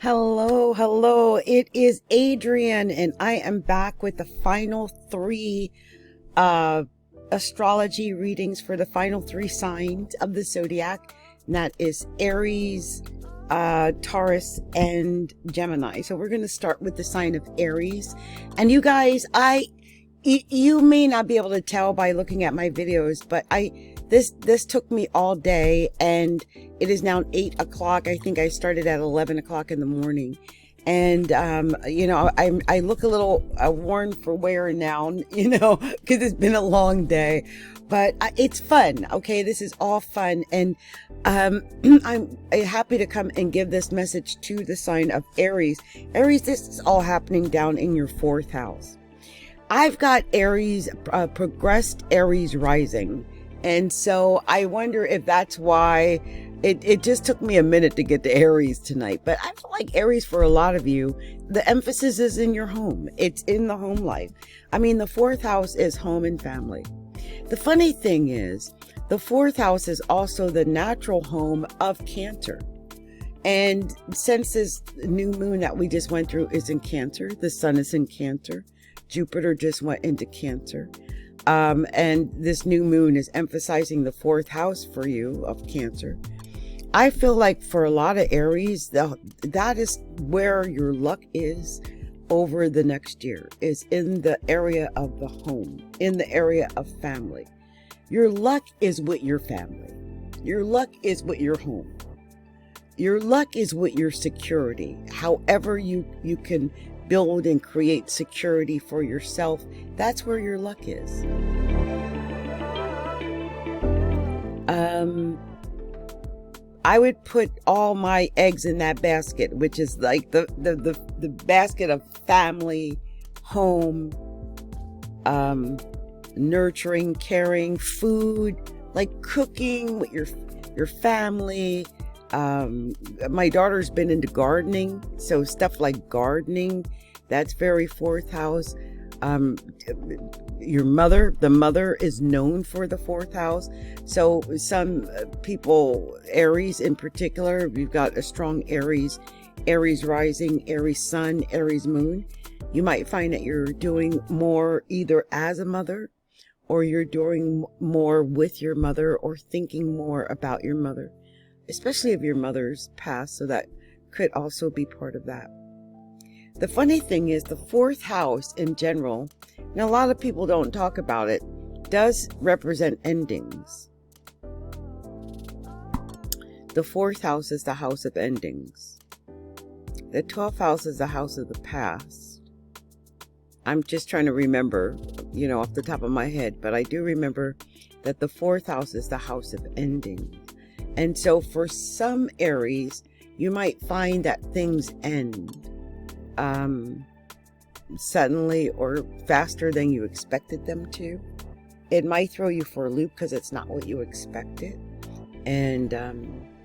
Hello, hello. It is Adrian, and I am back with the final three uh, astrology readings for the final three signs of the Zodiac. And that is Aries, Taurus, and Gemini. So we're going to start with the sign of Aries. And you guys, you may not be able to tell by looking at my videos, but this took me all day, and it is now 8 o'clock. I think I started at 11 o'clock in the morning. And, I look a little worn for wear now, because it's been a long day, but it's fun. Okay. This is all fun. And, I'm happy to come and give this message to the sign of Aries. Aries, this is all happening down in your fourth house. I've got Aries, progressed Aries rising. And so I wonder if that's why it just took me a minute to get to Aries tonight. But I feel like Aries, for a lot of you, the emphasis is in your home. It's in the home life. I mean, the fourth house is home and family. The funny thing is, the fourth house is also the natural home of Cancer. And since this new moon that we just went through is in Cancer, the sun is in Cancer, Jupiter just went into Cancer. And this new moon is emphasizing the fourth house for you of Cancer. I feel like for a lot of Aries, that is where your luck is over the next year, is in the area of the home, in the area of family. Your luck is with your family. Your luck is with your home. Your luck is with your security. However you can build and create security for yourself, that's where your luck is. I would put all my eggs in that basket, which is like the basket of family, home, nurturing, caring, food, like cooking with your family. My daughter's been into gardening, so stuff like gardening, that's very fourth house. Your mother, the mother is known for the fourth house. So some people, Aries in particular, you've got a strong Aries rising, Aries sun, Aries moon. You might find that you're doing more either as a mother, or you're doing more with your mother, or thinking more about your mother, especially if your mother's passed. So that could also be part of that. The funny thing is, the fourth house in general, and a lot of people don't talk about it, does represent endings. The fourth house is the house of endings. The 12th house is the house of the past. I'm just trying to remember, off the top of my head, but I do remember that the fourth house is the house of endings. And so for some Aries, you might find that things end suddenly or faster than you expected them to. It might throw you for a loop because it's not what you expected. And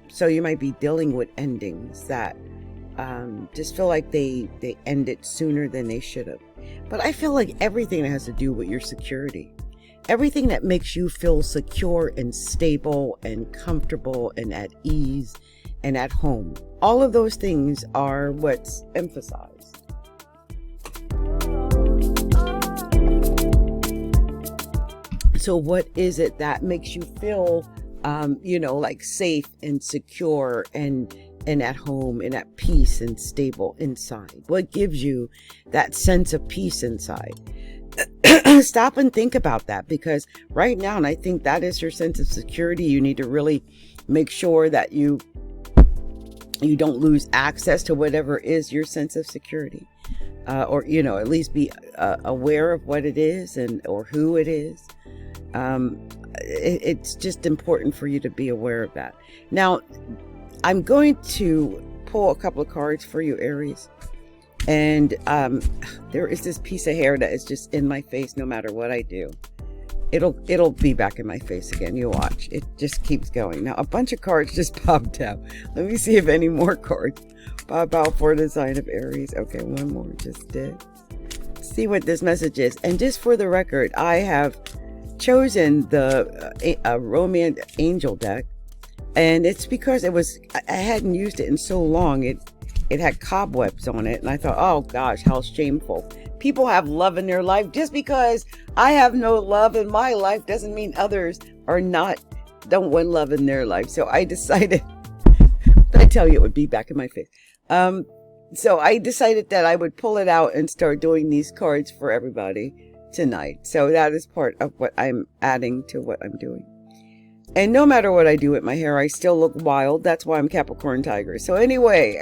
so you might be dealing with endings that just feel like they ended sooner than they should have. But I feel like everything that has to do with your security, everything that makes you feel secure and stable and comfortable and at ease and at home, all of those things are what's emphasized. So what is it that makes you feel, like safe and secure and at home and at peace and stable inside? What gives you that sense of peace inside? Stop and think about that, because right now, and I think that is your sense of security, you need to really make sure that you don't lose access to whatever is your sense of security, or at least be aware of what it is or who it is. It's just important for you to be aware of that. Now, I'm going to pull a couple of cards for you, Aries. And there is this piece of hair that is just in my face no matter what I do. It'll be back in my face again. You'll watch. It just keeps going. Now, a bunch of cards just popped out. Let me see if any more cards pop out for the sign of Aries. Okay, one more just did. See what this message is. And just for the record, I have chosen the Romance Angel deck. And it's because I hadn't used it in so long. It it had cobwebs on it. And I thought, oh gosh, how shameful. People have love in their life. Just because I have no love in my life doesn't mean others don't want love in their life. So I decided, I tell you, it would be back in my face. So I decided that I would pull it out and start doing these cards for everybody tonight. So that is part of what I'm adding to what I'm doing. And no matter what I do with my hair, I still look wild. That's why I'm Capricorn Tiger. So anyway,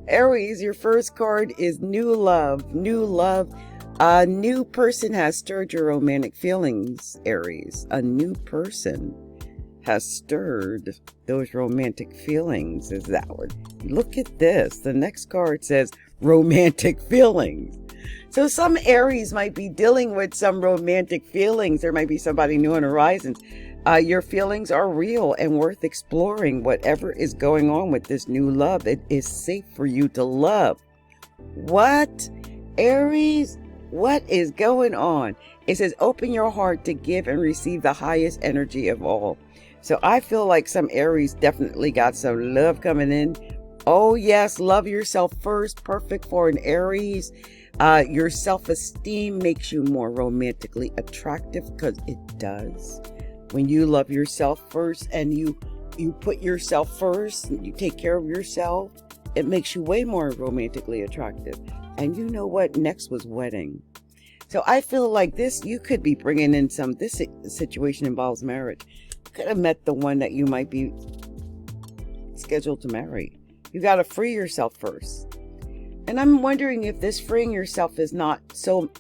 Aries, your first card is new love. New love. A new person has stirred your romantic feelings, Aries. A new person has stirred those romantic feelings. Is that what? Look at this. The next card says romantic feelings. So some Aries might be dealing with some romantic feelings. There might be somebody new on the horizons. Your feelings are real and worth exploring. Whatever is going on with this new love, it is safe for you to love. What? Aries, what is going on? It says, open your heart to give and receive the highest energy of all. So I feel like some Aries definitely got some love coming in. Oh yes, love yourself first. Perfect for an Aries. Your self-esteem makes you more romantically attractive, because it does. When you love yourself first and you put yourself first, and you take care of yourself, it makes you way more romantically attractive. And you know what? Next was wedding. So I feel like this, you could be bringing in this situation involves marriage. You could have met the one that you might be scheduled to marry. You got to free yourself first. And I'm wondering if this freeing yourself is not so,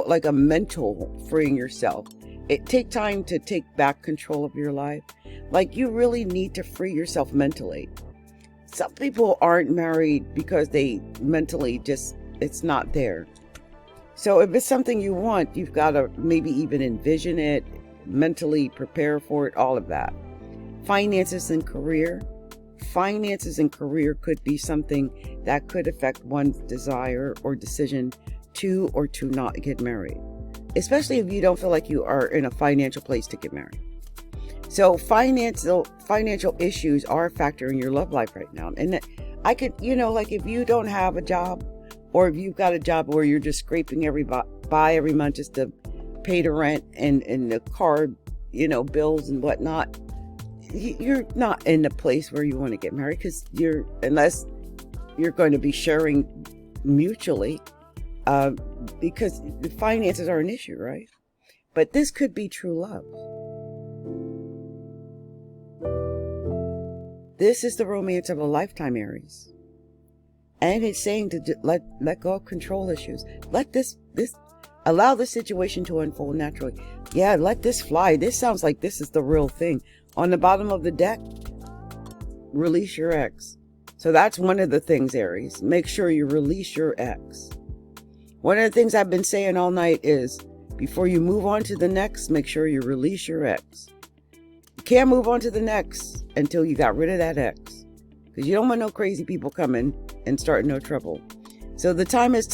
like a mental freeing yourself. It take time to take back control of your life. Like, you really need to free yourself mentally. Some people aren't married because they mentally it's not there. So if it's something you want, you've got to maybe even envision it, mentally prepare for it, all of that. Finances and career. Finances and career could be something that could affect one's desire or decision to or to not get married. Especially if you don't feel like you are in a financial place to get married. So financial issues are a factor in your love life right now. And I could, like if you don't have a job, or if you've got a job where you're just scraping by every month just to pay the rent and the car, bills and whatnot, you're not in the place where you want to get married, because unless you're going to be sharing mutually, because the finances are an issue, right? But this could be true love. This is the romance of a lifetime, Aries. And it's saying to let go of control issues. Allow this situation to unfold naturally. Yeah, let this fly. This sounds like this is the real thing. On the bottom of the deck, release your ex. So that's one of the things, Aries. Make sure you release your ex. One of the things I've been saying all night is, before you move on to the next, make sure you release your ex. You can't move on to the next until you got rid of that ex. Because you don't want no crazy people coming and starting no trouble. So the time has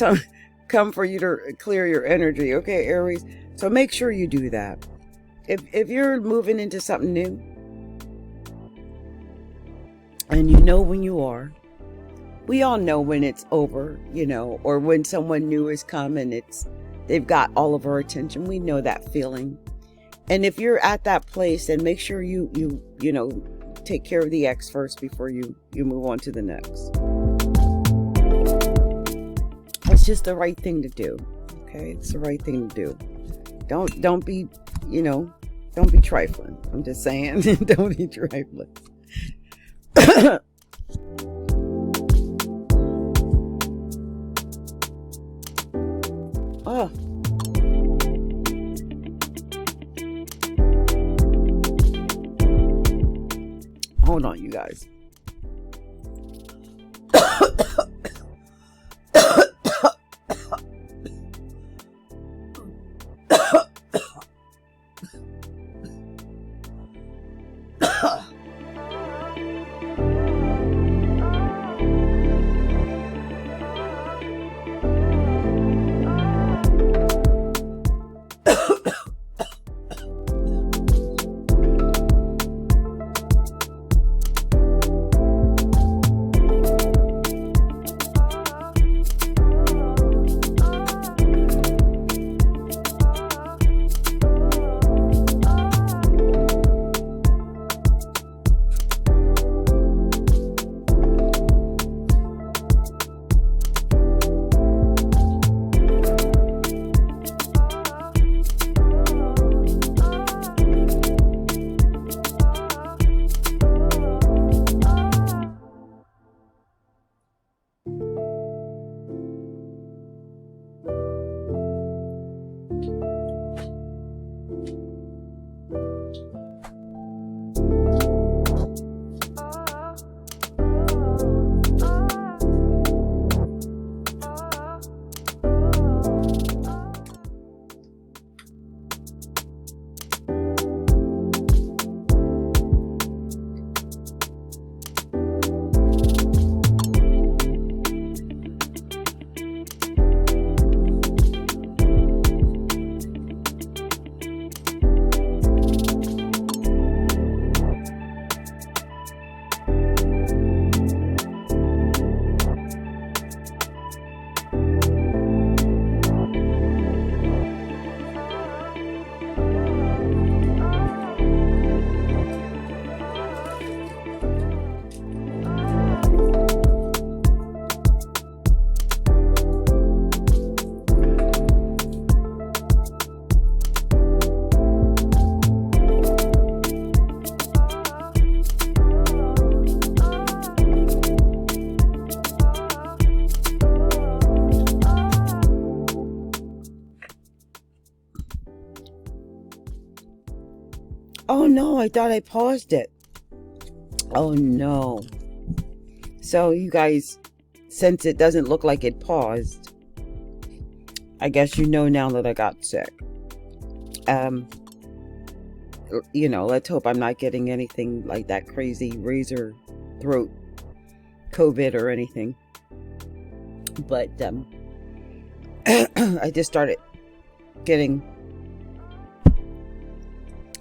come for you to clear your energy, okay, Aries? So make sure you do that. If you're moving into something new, and you know when you are, we all know when it's over, or when someone new has come and they've got all of our attention. We know that feeling. And if you're at that place, then make sure you take care of the ex first before you move on to the next. It's just the right thing to do. Okay, it's the right thing to do. Don't be trifling. I'm just saying, don't be trifling. Oh. Hold on, you guys. Oh no, I thought I paused it. Oh no. So you guys, since it doesn't look like it paused, I guess you know now that I got sick. You know, let's hope I'm not getting anything like that crazy razor throat COVID or anything. But I just started getting,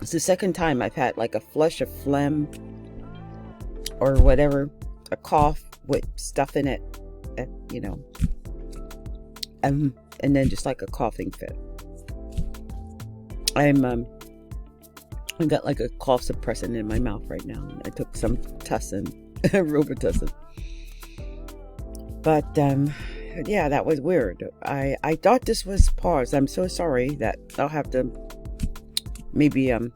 it's the second time I've had like a flush of phlegm or whatever, a cough with stuff in it, you know, and then just like a coughing fit. I got like a cough suppressant in my mouth right now. I took some Tussin, Robitussin. But yeah, that was weird. I thought this was paused. I'm so sorry that I'll have to maybe I'll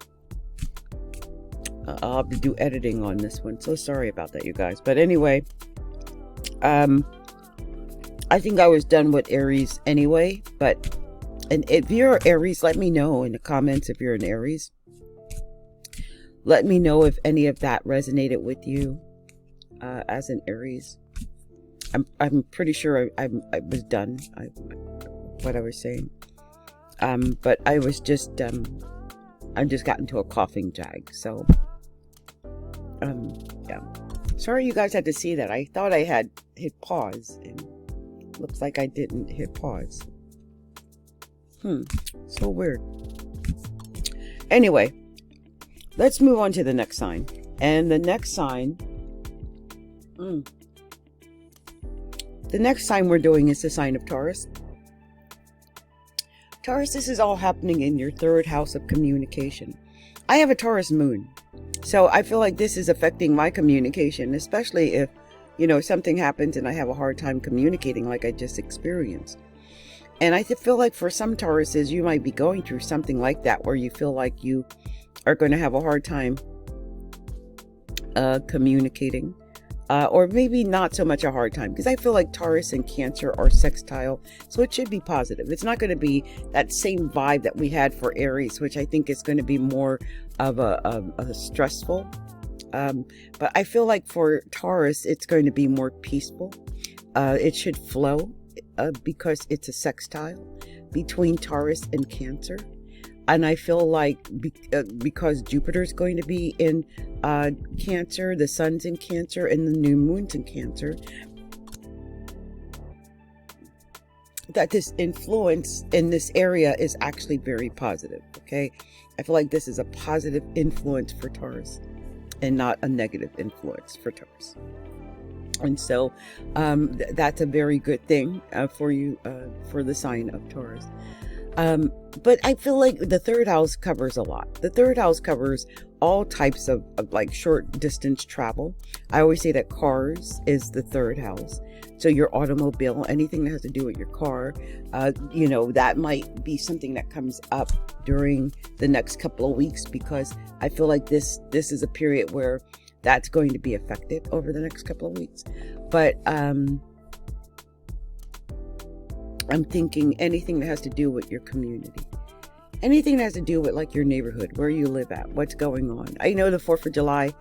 have to do editing on this one. So sorry about that, you guys. But anyway, I think I was done with Aries anyway. But and if you're Aries, let me know in the comments if you're an Aries. Let me know if any of that resonated with you as an Aries. I'm pretty sure I was done. What I was saying. But I was just I just got into a coughing jag. So yeah. Sorry you guys had to see that. I thought I had hit pause, and looks like I didn't hit pause. So weird. Anyway, let's move on to the next sign. And the next sign, the next sign we're doing is the sign of Taurus. Taurus, this is all happening in your third house of communication. I have a Taurus moon, so I feel like this is affecting my communication, especially if, you know, something happens and I have a hard time communicating like I just experienced. And I feel like for some Tauruses, you might be going through something like that where you feel like you are going to have a hard time communicating. Or maybe not so much a hard time, because I feel like Taurus and Cancer are sextile, so it should be positive. It's not going to be that same vibe that we had for Aries, which I think is going to be more of a stressful. But I feel like for Taurus, it's going to be more peaceful. It should flow because it's a sextile between Taurus and Cancer. And I feel like because Jupiter's going to be in Cancer, the sun's in Cancer, and the new moon's in Cancer, that this influence in this area is actually very positive, okay? I feel like this is a positive influence for Taurus and not a negative influence for Taurus. And so that's a very good thing for you, for the sign of Taurus. But I feel like the third house covers a lot. The third house covers all types of like short distance travel. I always say that cars is the third house. So your automobile, anything that has to do with your car, you know, that might be something that comes up during the next couple of weeks, because I feel like this is a period where that's going to be affected over the next couple of weeks. But I'm thinking anything that has to do with your community. Anything that has to do with like your neighborhood, where you live at, what's going on. I know the 4th of July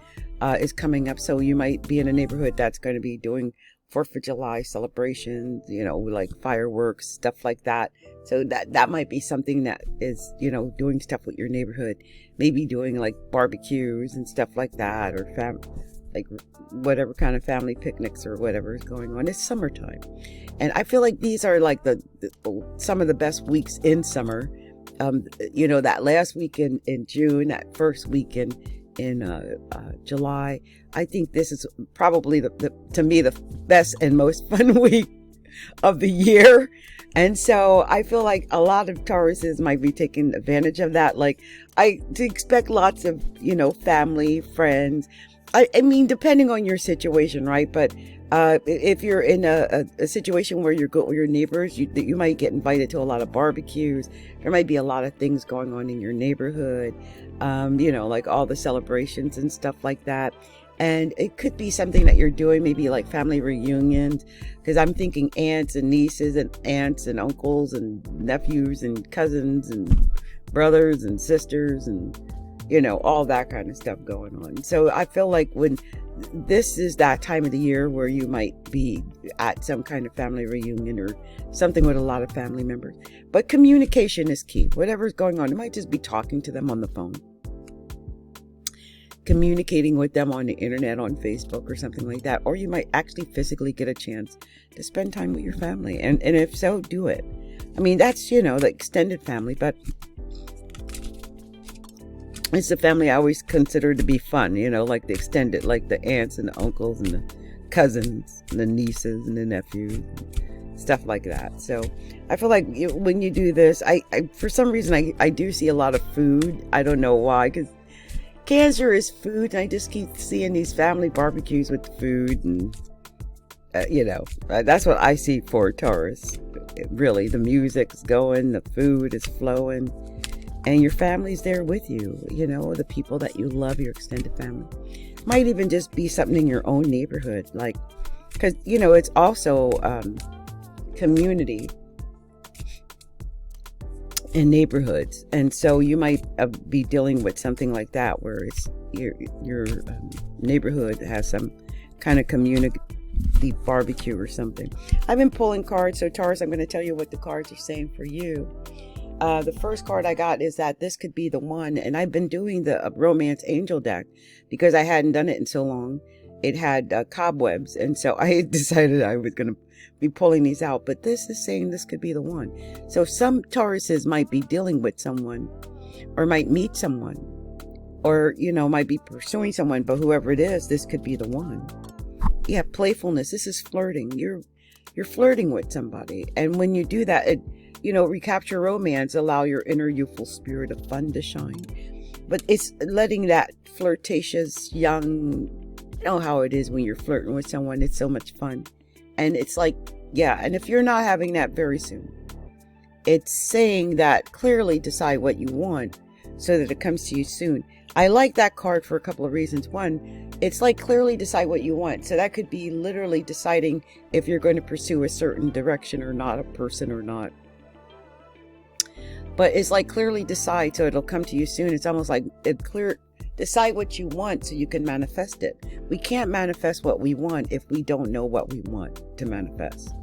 is coming up, so you might be in a neighborhood that's going to be doing 4th of July celebrations, you know, like fireworks, stuff like that. So that might be something that is, you know, doing stuff with your neighborhood. Maybe doing like barbecues and stuff like that, or like whatever kind of family picnics or whatever is going on. It's summertime. And I feel like these are like some of the best weeks in summer. You know, that last weekend in June, that first weekend in July. I think this is probably to me the best and most fun week of the year. And so I feel like a lot of Tauruses might be taking advantage of that. Like I expect lots of, you know, family, friends. I mean, depending on your situation, right? But if you're in a situation where you're good with your neighbors, you might get invited to a lot of barbecues. There might be a lot of things going on in your neighborhood, you know, like all the celebrations and stuff like that. And it could be something that you're doing, maybe like family reunions, because I'm thinking aunts and nieces and aunts and uncles and nephews and cousins and brothers and sisters and you know, all that kind of stuff going on. So I feel like when this is that time of the year where you might be at some kind of family reunion or something with a lot of family members. But communication is key. Whatever's going on, it might just be talking to them on the phone, communicating with them on the internet, on Facebook or something like that. Or you might actually physically get a chance to spend time with your family. And if so, do it. I mean, that's, you know, the extended family, but it's the family I always consider to be fun, you know, like the extended, like the aunts and the uncles and the cousins and the nieces and the nephews, stuff like that. So I feel like when you do this, I for some reason, I do see a lot of food. I don't know why, because Cancer is food. And I just keep seeing these family barbecues with food and, you know, that's what I see for Taurus. Really, the music's going, the food is flowing. And your family's there with you, you know, the people that you love, your extended family. Might even just be something in your own neighborhood, like, because, you know, it's also community in neighborhoods. And so you might be dealing with something like that, where it's your neighborhood has some kind of community barbecue or something. I've been pulling cards, so Taurus, I'm going to tell you what the cards are saying for you. The first card I got is that this could be the one, and I've been doing the romance angel deck because I hadn't done it in so long. It had cobwebs, and so I decided I was going to be pulling these out, but this is saying this could be the one. So some Tauruses might be dealing with someone, or might meet someone, or, you know, might be pursuing someone, but whoever it is, this could be the one. Yeah, playfulness. This is flirting. You're flirting with somebody, and when you do that, it, you know, recapture romance, allow your inner youthful spirit of fun to shine. But it's letting that flirtatious young, you know how it is when you're flirting with someone, it's so much fun. And it's like, yeah, and if you're not having that very soon, it's saying that clearly decide what you want so that it comes to you soon. I like that card for a couple of reasons. One, it's like clearly decide what you want. So that could be literally deciding if you're going to pursue a certain direction or not, a person or not. But it's like clearly decide so it'll come to you soon. It's almost like decide what you want so you can manifest it. We can't manifest what we want if we don't know what we want to manifest.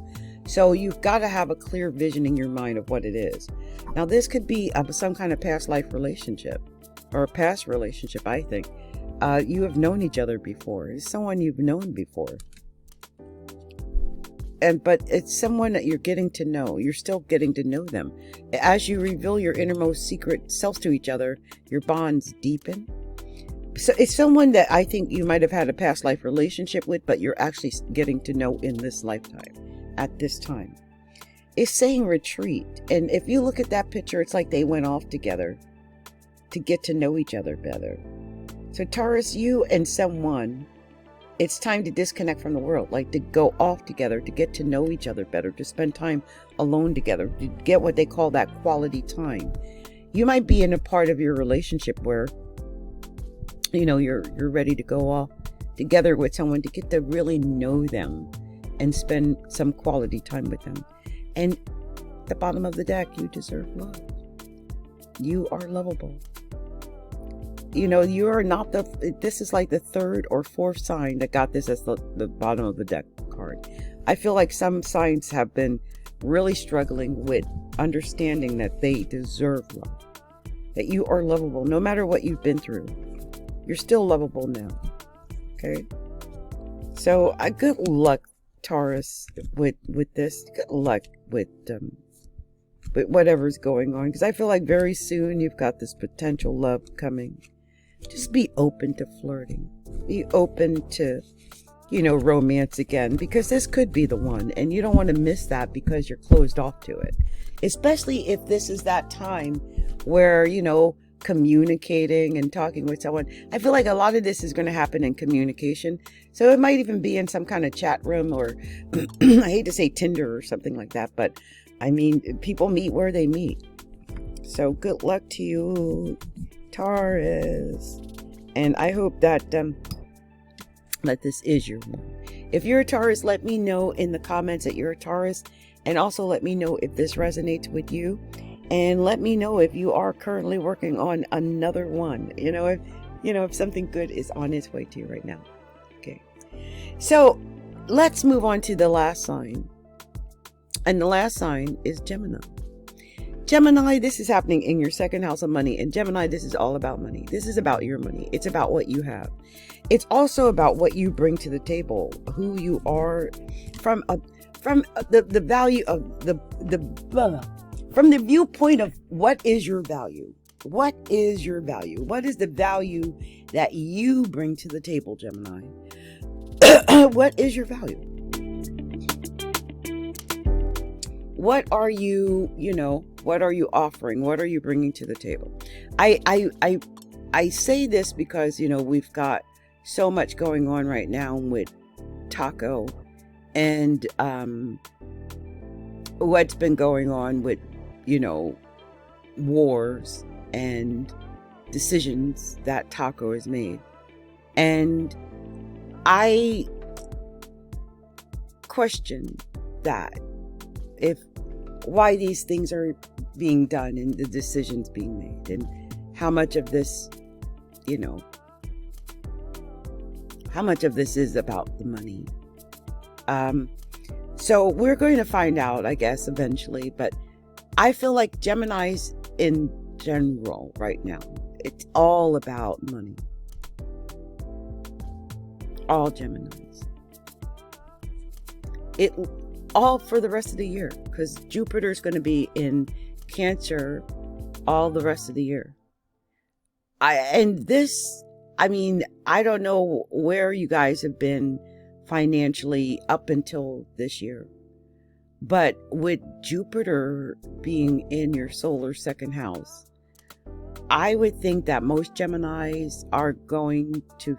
So you've got to have a clear vision in your mind of what it is. Now this could be some kind of past life relationship or a past relationship, I think. You have known each other before. It's someone you've known before. But it's someone that you're getting to know. You're still getting to know them. As you reveal your innermost secret selves to each other, your bonds deepen. So it's someone that I think you might have had a past life relationship with, but you're actually getting to know in this lifetime, at this time. It's saying retreat. And if you look at that picture, it's like they went off together to get to know each other better. So Taurus, you and someone, it's time to disconnect from the world, like to go off together, to get to know each other better, to spend time alone together, to get what they call that quality time. You might be in a part of your relationship where, you know, you're ready to go off together with someone to get to really know them and spend some quality time with them. And at the bottom of the deck, you deserve love. You are lovable. You know, you are not this is like the third or fourth sign that got this as the bottom of the deck card. I feel like some signs have been really struggling with understanding that they deserve love, that you are lovable no matter what you've been through. You're still lovable now. Okay. So good luck, Taurus, with this. Good luck with whatever's going on, because I feel like very soon you've got this potential love coming. Just be open to flirting. Be open to, you know, romance again, because this could be the one, and you don't want to miss that because you're closed off to it. Especially if this is that time where, you know, communicating and talking with someone. I feel like a lot of this is going to happen in communication. So it might even be in some kind of chat room, or I hate to say Tinder or something like that, but I mean, people meet where they meet. So good luck to you, Taurus. And I hope that that this is your one. If you're a Taurus, let me know in the comments that you're a Taurus, and also let me know if this resonates with you. And let me know if you are currently working on another one. If something good is on its way to you right now. Okay. So let's move on to the last sign. And the last sign is Gemini. Gemini, this is happening in your second house of money. And Gemini, this is all about money. This is about your money. It's about what you have. It's also about what you bring to the table, who you are, from the value of from the viewpoint of what is your value. What is your value? What is the value that you bring to the table, Gemini? What is your value? What are you, what are you offering? What are you bringing to the table? I say this because, we've got so much going on right now with Taco and what's been going on with, wars and decisions that Taco has made. And I question that, why these things are being done and the decisions being made, and how much of this, how much of this is about the money. So we're going to find out, I guess, eventually, but I feel like Geminis in general right now, it's all about money. All Geminis. It all for the rest of the year, because Jupiter is going to be in Cancer all the rest of the year. I don't know where you guys have been financially up until this year, but with Jupiter being in your solar second house, I would think that most Geminis are going to,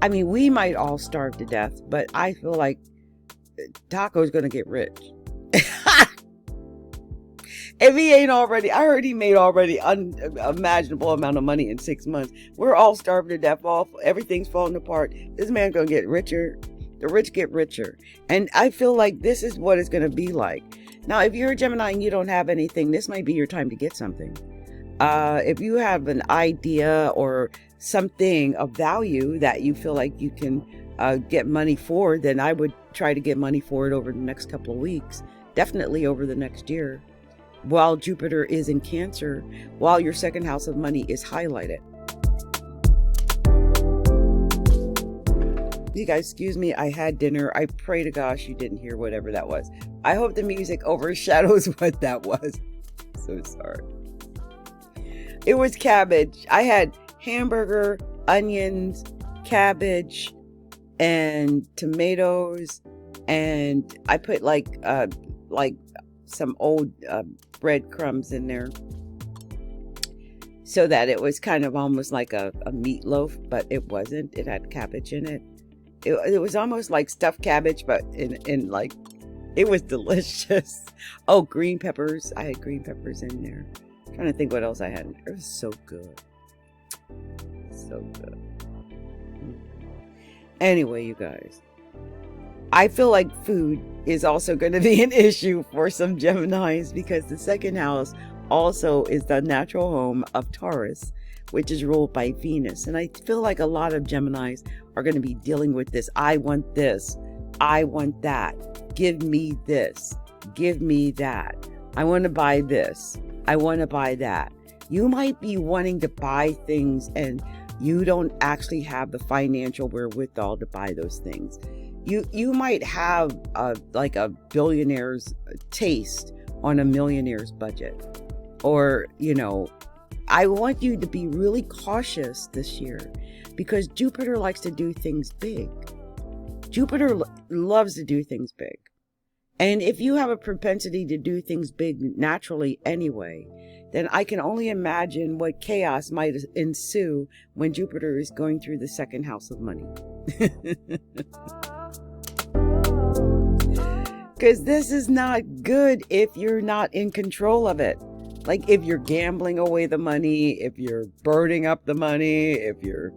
we might all starve to death, but I feel like Taco's gonna get rich. If he ain't already, I heard he made already unimaginable amount of money in 6 months. We're all starving to death. Everything's falling apart. This man's gonna get richer. The rich get richer. And I feel like this is what it's gonna be like. Now, if you're a Gemini and you don't have anything, this might be your time to get something. If you have an idea or something of value that you feel like you can get money for, then I would try to get money for it over the next couple of weeks, definitely over the next year, while Jupiter is in Cancer, while your second house of money is highlighted. You guys, excuse me, I had dinner. I pray to gosh you didn't hear whatever that was. I hope the music overshadows what that was. So sorry. It was cabbage. I had hamburger, onions, cabbage, and tomatoes, and I put like some old breadcrumbs in there, so that it was kind of almost like a meatloaf, but it wasn't. It had cabbage in it. It was almost like stuffed cabbage, but in like, it was delicious. Oh, green peppers. I had green peppers in there. I'm trying to think what else I had. It was so good. So good. Anyway, you guys, I feel like food is also going to be an issue for some Geminis, because the second house also is the natural home of Taurus, which is ruled by Venus. And I feel like a lot of Geminis are going to be dealing with this. I want this. I want that. Give me this. Give me that. I want to buy this. I want to buy that. You might be wanting to buy things and you don't actually have the financial wherewithal to buy those things. You might have like a billionaire's taste on a millionaire's budget. Or, I want you to be really cautious this year, because Jupiter likes to do things big. Jupiter loves to do things big. And if you have a propensity to do things big naturally anyway, then I can only imagine what chaos might ensue when Jupiter is going through the second house of money. Because this is not good if you're not in control of it. Like if you're gambling away the money, if you're burning up the money, if you're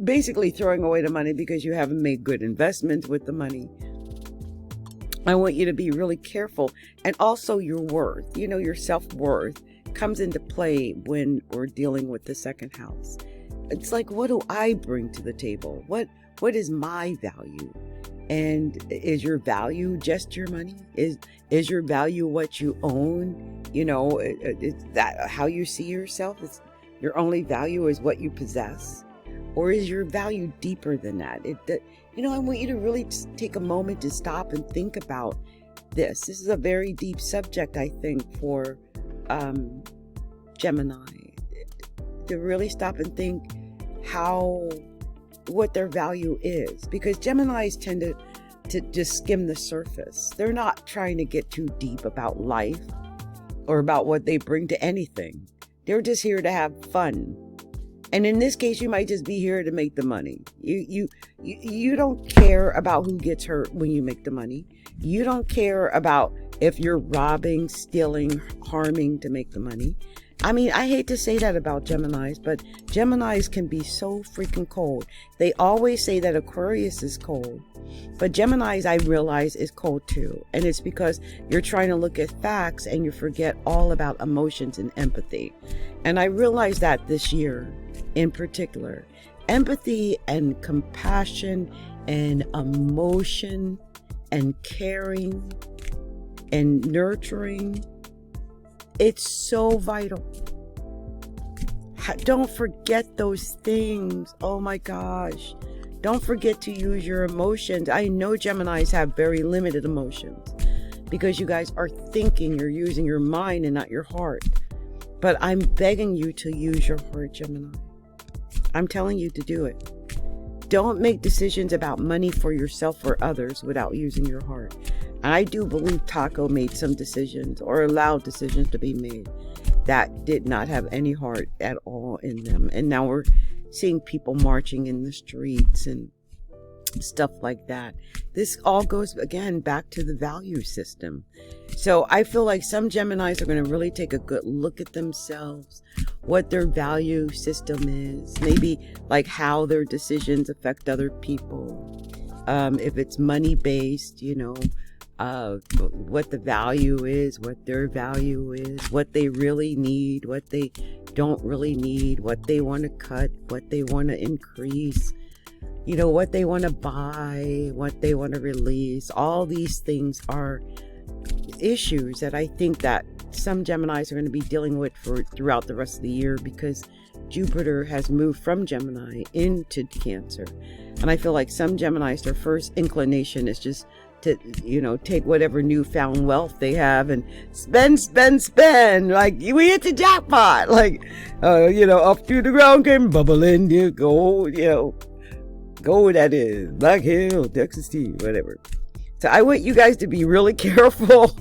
basically throwing away the money because you haven't made good investments with the money. I want you to be really careful. And also your worth, you know, your self-worth comes into play when we're dealing with the second house. It's like, what do I bring to the table? What is my value? And is your value just your money? Is your value what you own? You know, is that how you see yourself? It's your only value is what you possess? Or is your value deeper than that? You know, I want you to really take a moment to stop and think about this. This is a very deep subject, I think, for Gemini. To really stop and think what their value is. Because Geminis tend to just skim the surface. They're not trying to get too deep about life or about what they bring to anything. They're just here to have fun. And in this case, you might just be here to make the money. You don't care about who gets hurt when you make the money. You don't care about if you're robbing, stealing, harming to make the money. I mean, I hate to say that about Geminis, but Geminis can be so freaking cold. They always say that Aquarius is cold, but Geminis, I realize, is cold too. And it's because you're trying to look at facts and you forget all about emotions and empathy. And I realized that this year in particular. Empathy and compassion and emotion and caring and nurturing, it's so vital. Don't forget those things. Oh my gosh. Don't forget to use your emotions. I know Geminis have very limited emotions because you guys are thinking, you're using your mind and not your heart. But I'm begging you to use your heart, Gemini. I'm telling you to do it. Don't make decisions about money for yourself or others without using your heart. I do believe Taco made some decisions or allowed decisions to be made that did not have any heart at all in them. And now we're seeing people marching in the streets and stuff like that. This all goes, again, back to the value system. So I feel like some Geminis are going to really take a good look at themselves, what their value system is, maybe like how their decisions affect other people. If it's money based, you know, what the value is, what their value is, what they really need, what they don't really need, what they want to cut, what they want to increase, you know, what they want to buy, what they want to release. All these things are issues that I think that some Geminis are going to be dealing with throughout the rest of the year, because Jupiter has moved from Gemini into Cancer. And I feel like some Geminis, their first inclination is just to, you know, take whatever newfound wealth they have and spend. Like, we hit the jackpot. Like, you know, up through the ground came bubbling, you gold, you know, gold that is, Black Hill, Texas tea, whatever. So I want you guys to be really careful.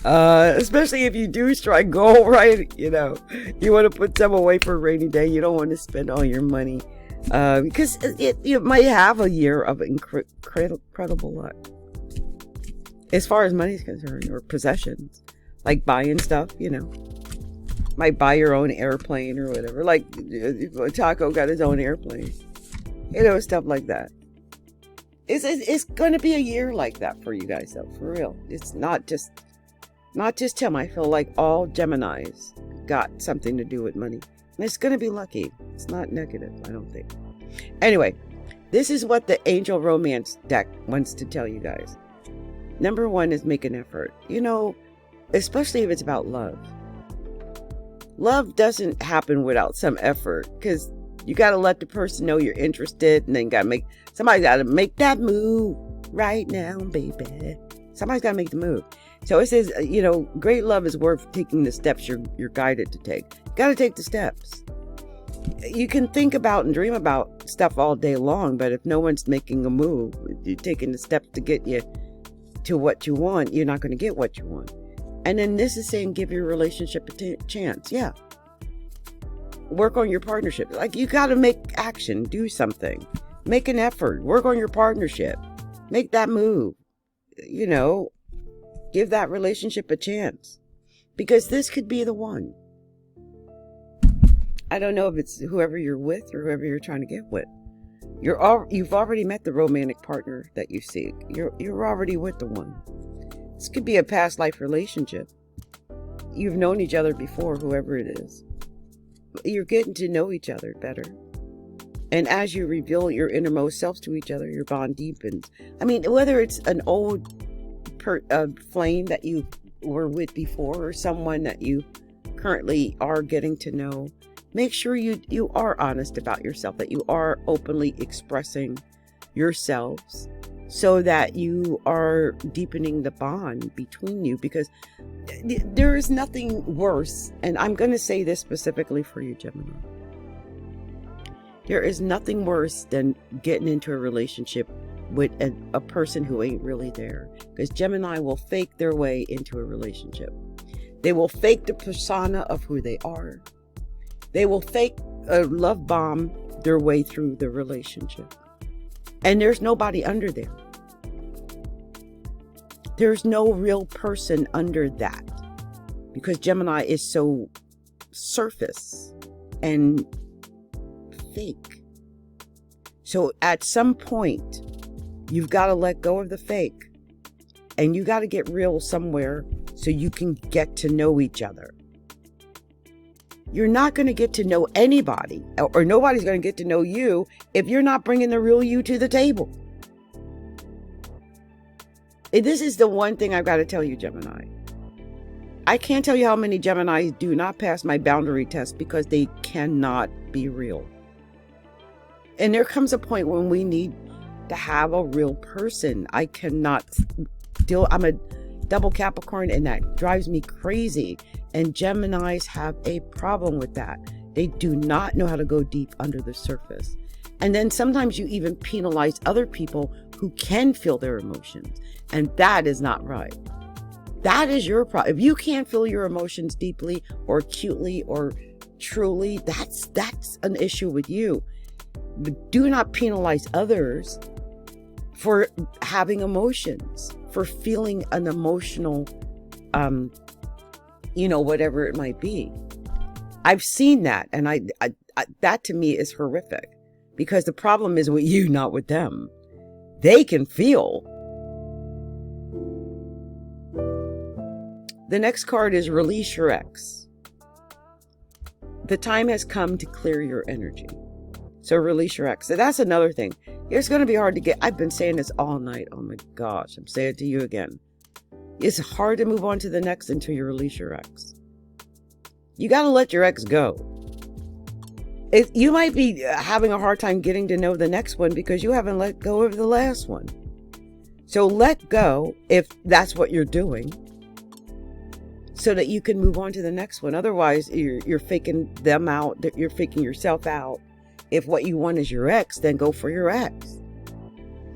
Especially if you do strike gold, right? You know, you want to put some away for a rainy day. You don't want to spend all your money. Because you might have a year of incredible luck as far as money is concerned, or possessions, like buying stuff, you know, might buy your own airplane or whatever, like Taco got his own airplane, you know, stuff like that. It's going to be a year like that for you guys, though, for real. It's not just him. I feel like all Geminis got something to do with money. And it's going to be lucky. It's not negative, I don't think. Anyway, this is what the Angel Romance deck wants to tell you guys. Number one is make an effort. You know, especially if it's about love. Love doesn't happen without some effort, because you got to let the person know you're interested, and then somebody's got to make that move right now, baby. Somebody's got to make the move. So it says, you know, great love is worth taking the steps you're guided to take. You got to take the steps. You can think about and dream about stuff all day long, but if no one's making a move, you're taking the steps to get you to what you want, you're not going to get what you want. And then this is saying give your relationship a chance. Yeah. Work on your partnership. Like, you got to make action, do something, make an effort, work on your partnership, make that move, you know. Give that relationship a chance, because this could be the one. I don't know if it's whoever you're with or whoever you're trying to get with, You've already met the romantic partner that you seek. You're already with the one. This could be a past life relationship. You've known each other before, whoever it is. You're getting to know each other better. And as you reveal your innermost selves to each other, your bond deepens. I mean, whether it's an old flame that you were with before or someone that you currently are getting to know, make sure you are honest about yourself, that you are openly expressing yourselves so that you are deepening the bond between you, because there is nothing worse. And I'm going to say this specifically for you, Gemini. There is nothing worse than getting into a relationship with a person who ain't really there, because Gemini will fake their way into a relationship. They will fake the persona of who they are. They will fake a love bomb their way through the relationship. And there's nobody under there. There's no real person under that, because Gemini is so surface and fake. So at some point, you've got to let go of the fake, and you got to get real somewhere so you can get to know each other. You're not going to get to know anybody, or nobody's going to get to know you if you're not bringing the real you to the table. And this is the one thing I've got to tell you, Gemini. I can't tell you how many Geminis do not pass my boundary test because they cannot be real. And there comes a point when we need to have a real person. I cannot deal. I'm a double Capricorn, and that drives me crazy. And Geminis have a problem with that. They do not know how to go deep under the surface. And then sometimes you even penalize other people who can feel their emotions. And that is not right. That is your problem. If you can't feel your emotions deeply or acutely or truly, that's an issue with you. But do not penalize others for having emotions, for feeling an emotional, whatever it might be. I've seen that, and I that to me is horrific, because the problem is with you, not with them. They can feel. The next card is release your ex. The time has come to clear your energy. So release your ex. So that's another thing. It's going to be hard to get. I've been saying this all night. Oh my gosh. I'm saying it to you again. It's hard to move on to the next until you release your ex. You got to let your ex go. You might be having a hard time getting to know the next one because you haven't let go of the last one. So let go if that's what you're doing, so that you can move on to the next one. Otherwise, you're faking them out. You're faking yourself out. If what you want is your ex, then go for your ex.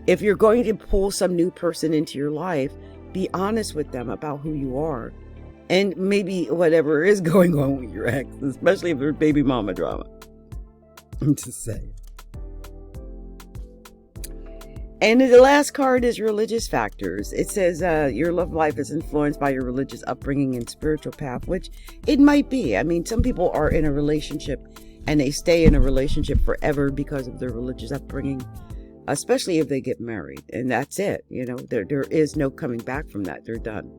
If you're going to pull some new person into your life, be honest with them about who you are. And maybe whatever is going on with your ex, especially if there's baby mama drama. I'm just saying. And the last card is religious factors. It says your love life is influenced by your religious upbringing and spiritual path, which it might be. I mean, some people are in a relationship and they stay in a relationship forever because of their religious upbringing, especially if they get married. And that's it. There is no coming back from that. They're done.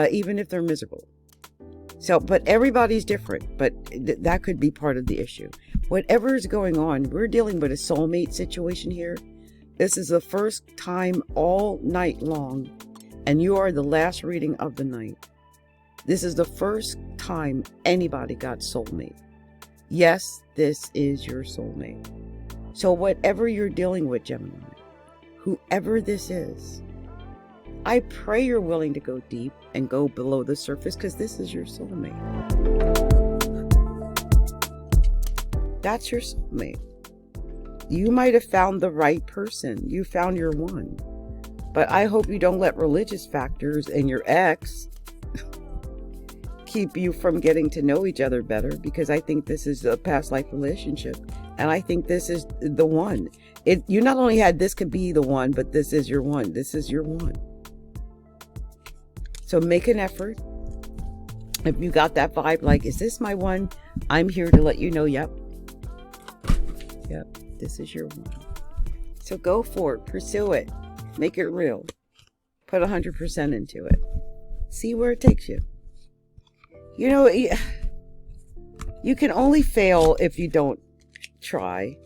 Even if they're miserable. So, but everybody's different. But that could be part of the issue. Whatever is going on, we're dealing with a soulmate situation here. This is the first time all night long, and you are the last reading of the night. This is the first time anybody got soulmate. Yes, this is your soulmate. So whatever you're dealing with, Gemini, whoever this is, I pray you're willing to go deep and go below the surface, because this is your soulmate. That's your soulmate. You might have found the right person. You found your one. But I hope you don't let religious factors and your ex keep you from getting to know each other better, because I think this is a past life relationship. And I think this is the one. You not only had this could be the one, but this is your one. This is your one. So make an effort. If you got that vibe, like, is this my one? I'm here to let you know, yep. Yep. This is your one. So go for it. Pursue it. Make it real. Put 100% into it. See where it takes you. You know, you can only fail if you don't try.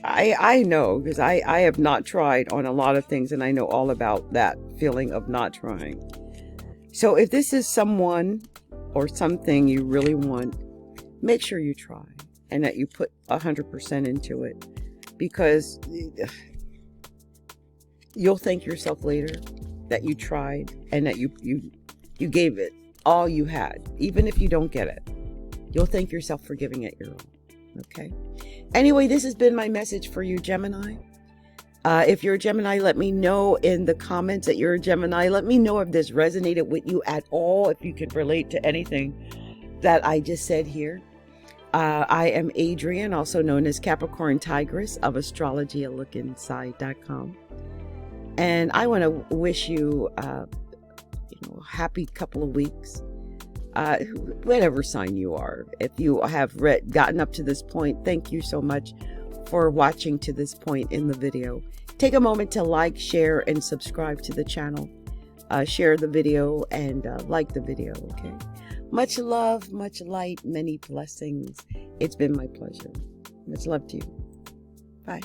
I know, because I have not tried on a lot of things, and I know all about that feeling of not trying. So if this is someone or something you really want, make sure you try and that you put 100% into it, because you'll thank yourself later that you tried and that you gave it all you had. Even if you don't get it, you'll thank yourself for giving it your all. Okay. Anyway, this has been my message for you, Gemini. If you're a Gemini, let me know in the comments that you're a Gemini. Let me know if this resonated with you at all, if you could relate to anything that I just said here. I am Adrian, also known as Capricorn Tigress of astrologyaLookInside.com. And I want to wish you, happy couple of weeks. Whatever sign you are. If you have gotten up to this point, thank you so much for watching to this point in the video. Take a moment to like, share, and subscribe to the channel. Share the video and like the video, okay? Much love, much light, many blessings. It's been my pleasure. Much love to you. Bye.